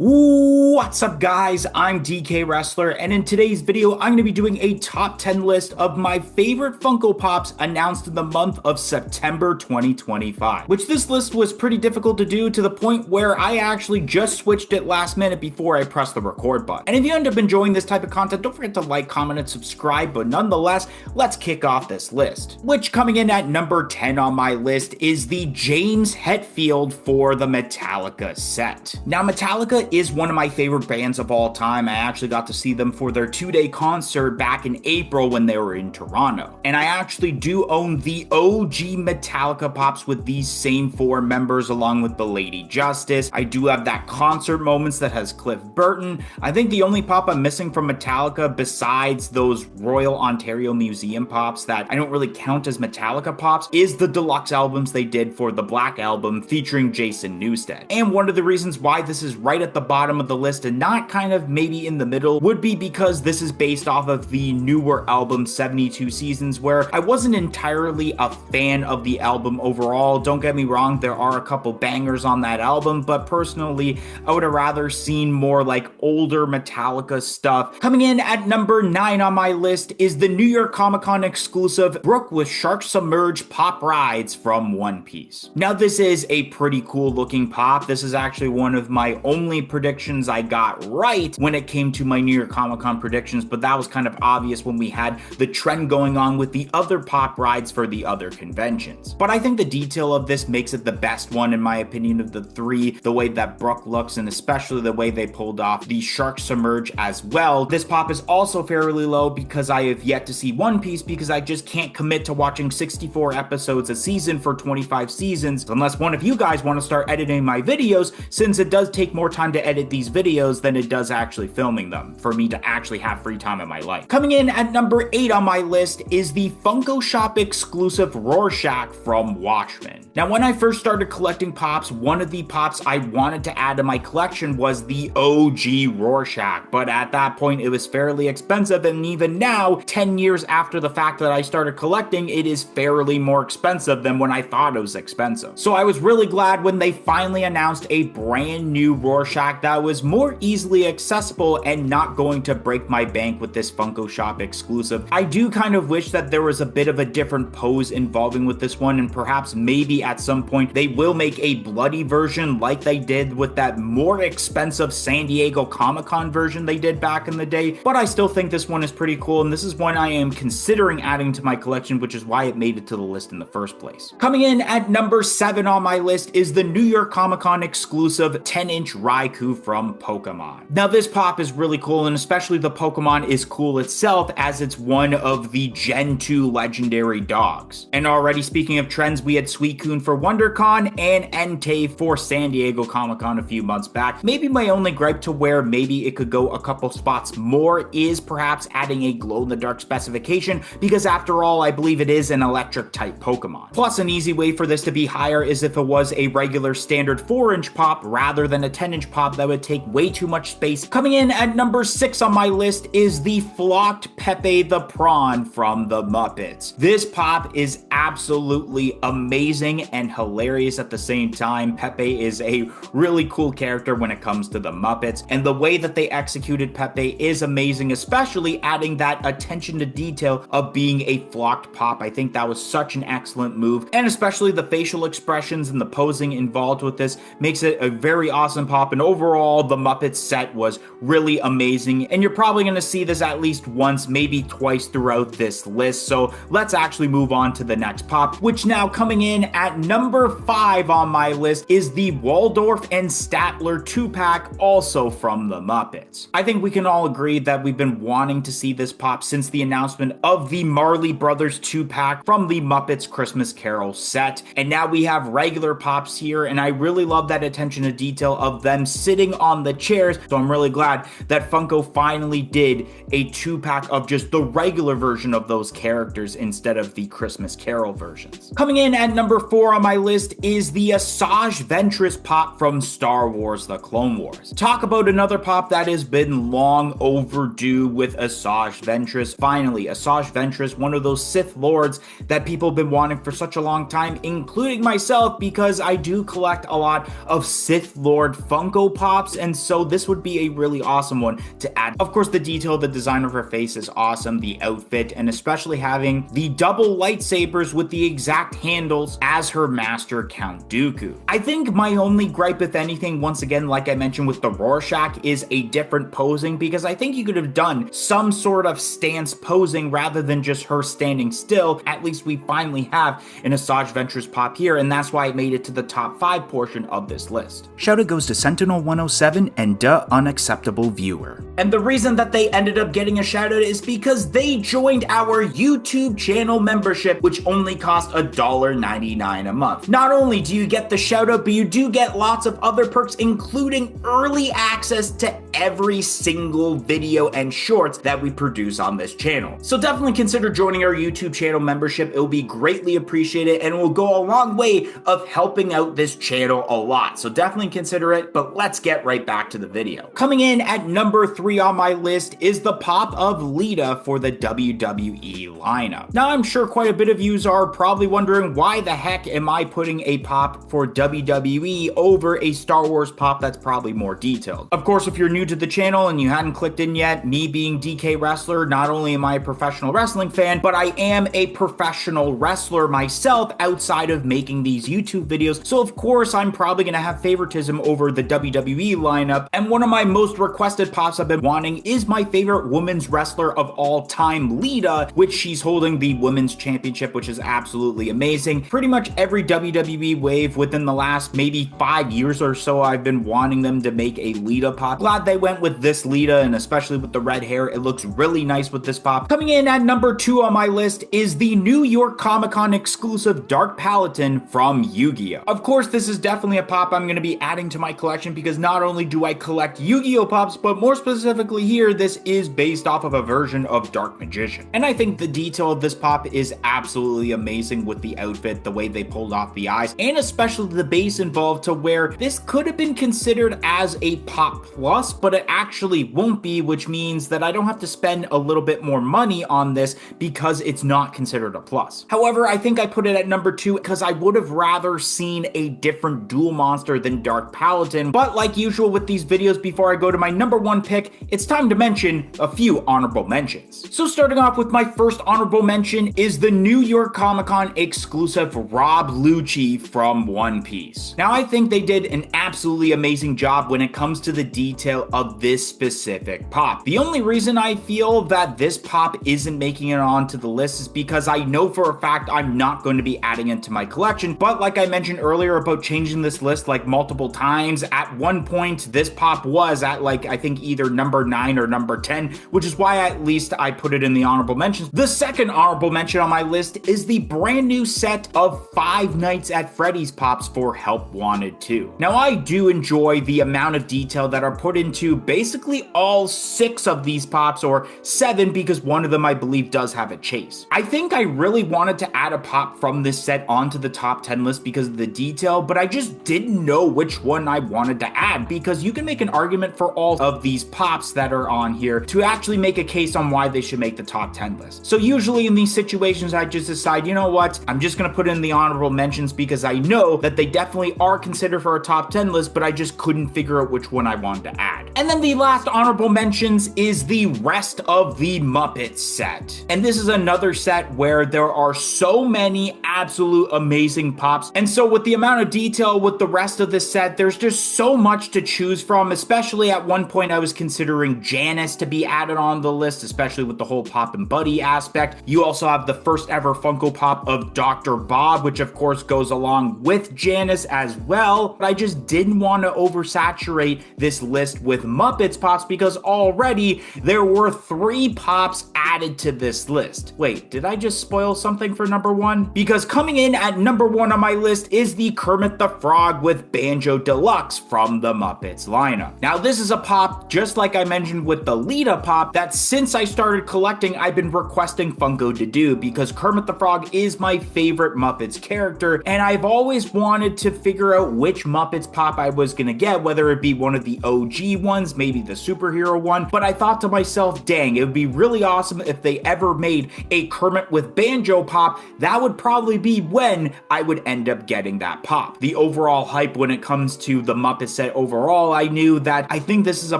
What's up, guys? I'm DK Wrestler, and in today's video, I'm going to be doing a top 10 list of my favorite Funko Pops announced in the month of September 2025, which this list was pretty difficult to do to the point where I actually just switched it last minute before I pressed the record button. And if you end up enjoying this type of content, don't forget to like, comment, and subscribe, but nonetheless, let's kick off this list. Which, coming in at number 10 on my list, is the James Hetfield for the Metallica set. Now, Metallica is one of my favorite bands of all time. I actually got to see them for their 2-day concert back in April when they were in Toronto. And I actually do own the OG Metallica Pops with these same 4 members along with the Lady Justice. I do have that concert moments that has Cliff Burton. I think the only pop I'm missing from Metallica besides those Royal Ontario Museum pops that I don't really count as Metallica pops is the deluxe albums they did for the Black Album featuring Jason Newsted. And one of the reasons why this is right at the bottom of the list and not kind of maybe in the middle would be because this is based off of the newer album 72 Seasons, where I wasn't entirely a fan of the album overall. Don't get me wrong, there are a couple bangers on that album, but personally I would have rather seen more like older Metallica stuff. Coming in at number 9 on my list is the New York Comic Con exclusive Brook with Shark Submerge Pop Rides from One Piece. Now, this is a pretty cool looking pop. This is actually one of my only predictions I got right when it came to my New York Comic Con predictions, but that was kind of obvious when we had the trend going on with the other pop rides for the other conventions. But I think the detail of this makes it the best one in my opinion of the 3, the way that Brook looks and especially the way they pulled off the Shark Submerge as well. This pop is also fairly low because I have yet to see One Piece because I just can't commit to watching 64 episodes a season for 25 seasons unless one of you guys want to start editing my videos, since it does take more time to edit these videos than it does actually filming them for me to actually have free time in my life. Coming in at number 8 on my list is the Funko Shop exclusive Rorschach from Watchmen. Now, when I first started collecting pops, one of the pops I wanted to add to my collection was the OG Rorschach, but at that point it was fairly expensive, and even now, 10 years after the fact that I started collecting, it is fairly more expensive than when I thought it was expensive. So I was really glad when they finally announced a brand new Rorschach that was more easily accessible and not going to break my bank with this Funko Shop exclusive. I do kind of wish that there was a bit of a different pose involving with this one, and perhaps maybe at some point they will make a bloody version like they did with that more expensive San Diego Comic-Con version they did back in the day, but I still think this one is pretty cool, and this is one I am considering adding to my collection, which is why it made it to the list in the first place. Coming in at number 7 on my list is the New York Comic-Con exclusive 10-inch Raikou from Pokemon. Now, this pop is really cool, and especially the Pokemon is cool itself as it's one of the Gen 2 legendary dogs. And already speaking of trends, we had Suicune for WonderCon and Entei for San Diego Comic-Con a few months back. Maybe my only gripe to where maybe it could go a couple spots more is perhaps adding a glow-in-the-dark specification, because after all, I believe it is an electric type Pokemon. Plus, an easy way for this to be higher is if it was a regular standard 4-inch pop rather than a 10-inch pop that would take way too much space. Coming in at number 6 on my list is the flocked Pepe the Prawn from the Muppets. This pop is absolutely amazing and hilarious at the same time. Pepe is a really cool character when it comes to the Muppets, and the way that they executed Pepe is amazing, especially adding that attention to detail of being a flocked pop. I think that was such an excellent move, and especially the facial expressions and the posing involved with this makes it a very awesome pop, and overall the Muppets set was really amazing, and you're probably going to see this at least once, maybe twice throughout this list. So let's actually move on to the next pop, which now coming in at number 5 on my list is the Waldorf and Statler 2-pack, also from the Muppets. I think we can all agree that we've been wanting to see this pop since the announcement of the Marley Brothers 2-pack from the Muppets Christmas Carol set, and now we have regular pops here, and I really love that attention to detail of them sitting on the chairs. So I'm really glad that Funko finally did a 2-pack of of just the regular version of those characters instead of the Christmas Carol versions. Coming in at number 4 on my list is the Asajj Ventress pop from Star Wars The Clone Wars. Talk about another pop that has been long overdue with Asajj Ventress. Finally, Asajj Ventress, one of those Sith Lords that people have been wanting for such a long time, including myself, because I do collect a lot of Sith Lord Funko Pops, and so this would be a really awesome one to add. Of course, the detail, the design of her face is awesome, the outfit, and especially having the double lightsabers with the exact handles as her master, Count Dooku. I think my only gripe, if anything, once again, like I mentioned with the Rorschach, is a different posing, because I think you could have done some sort of stance posing rather than just her standing still. At least we finally have an Asajj Ventress pop here, and that's why it made it to the top 5 portion of this list. Shout out goes to Sentinel107 and Duh Unacceptable Viewer. And the reason that they ended up getting a shout out is because they joined our YouTube channel membership, which only cost $1.99 a month. Not only do you get the shout out, but you do get lots of other perks, including early access to every single video and shorts that we produce on this channel. So definitely consider joining our YouTube channel membership. It will be greatly appreciated and will go a long way of helping out this channel a lot. So definitely consider it, but let's get right back to the video. Coming in at number 3 on my list is the pop of Lita for the WWE lineup. Now, I'm sure quite a bit of yous are probably wondering, why the heck am I putting a pop for WWE over a Star Wars pop that's probably more detailed? Of course, if you're new to the channel and you hadn't clicked in yet, me being DK Wrestler, not only am I a professional wrestling fan, but I am a professional wrestler myself outside of making these YouTube videos. So of course, I'm probably going to have favoritism over the WWE lineup. And one of my most requested pops I've been wanting is my favorite women's wrestler of all time, Lita, which she's holding the women's championship, which is absolutely amazing. Pretty much every WWE wave within the last maybe 5 years or so, I've been wanting them to make a Lita pop. Glad they went with this Lita, and especially with the red hair, it looks really nice with this pop. Coming in at number 2 on my list is the New York Comic Con exclusive Dark Paladin from Yu-Gi-Oh! Of course, this is definitely a pop I'm going to be adding to my collection, because not only do I collect Yu-Gi-Oh! Pops, but more specifically here, this is based off of a version of Dark Magician. And I think the detail of this pop is absolutely amazing with the outfit, the way they pulled off the eyes, and especially the base involved, to where this could have been considered as a pop plus, but it actually won't be, which means that I don't have to spend a little bit more money on this because it's not considered a plus. However, I think I put it at number 2 because I would have rather seen a different dual monster than Dark Paladin. But like usual with these videos, before I go to my number 1 pick, it's time to mention a few honorable mentions. So starting off with my first honorable mention is the New York Comic Con exclusive Rob Lucci from One Piece. Now, I think they did an absolutely amazing job when it comes to the detail of this specific pop. The only reason I feel that this pop isn't making it onto the list is because I know for a fact I'm not going to be adding it to my collection. But like I mentioned earlier about changing this list like multiple times, at one point this pop was at like, I think either number 9 or number 10, which is why at least I put it in the honorable mentions. The second honorable mention on my list is the brand new set of Five Nights at Freddy's pops for Help Wanted 2. Now, I do enjoy the amount of detail that are put into basically all 6 of these pops, or 7 because one of them I believe does have a chase. I think I really wanted to add a pop from this set onto the top 10 list because of the detail, but I just didn't know which one I wanted to add, because you can make an argument for all of these pops that are on here to actually make a case on why they should make the top 10 list. So usually in these situations, I just decide, you know what, I'm just going to put it in the honorable mentions because I know that they definitely are considered for a top 10 list, but I just couldn't figure out which one I wanted to add. And then the last honorable mentions is the rest of the Muppets set. And this is another set where there are so many absolute amazing pops. And so with the amount of detail with the rest of this set, there's just so much to choose from, especially at one point I was considering Janice to be added on the list, especially with the whole Pop and Buddy aspect. You also have the first ever Funko Pop of Dr. Bob, which of course goes along with Janice as well. But I just didn't want to oversaturate this list with Muppets pops because already there were 3 pops added to this list. Wait, did I just spoil something for number 1? Because coming in at number 1 on my list is the Kermit the Frog with Banjo Deluxe from the Muppets lineup. Now, this is a pop, just like I mentioned with the Lita pop, that since since I started collecting, I've been requesting Funko to do because Kermit the Frog is my favorite Muppets character, and I've always wanted to figure out which Muppets pop I was gonna get, whether it be one of the OG ones, maybe the superhero one, but I thought to myself, dang, it would be really awesome if they ever made a Kermit with Banjo pop. That would probably be when I would end up getting that pop. The overall hype when it comes to the Muppet set overall, I knew that I think this is a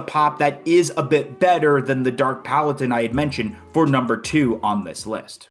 pop that is a bit better than the Dark Paladin I had mentioned for number 2 on this list.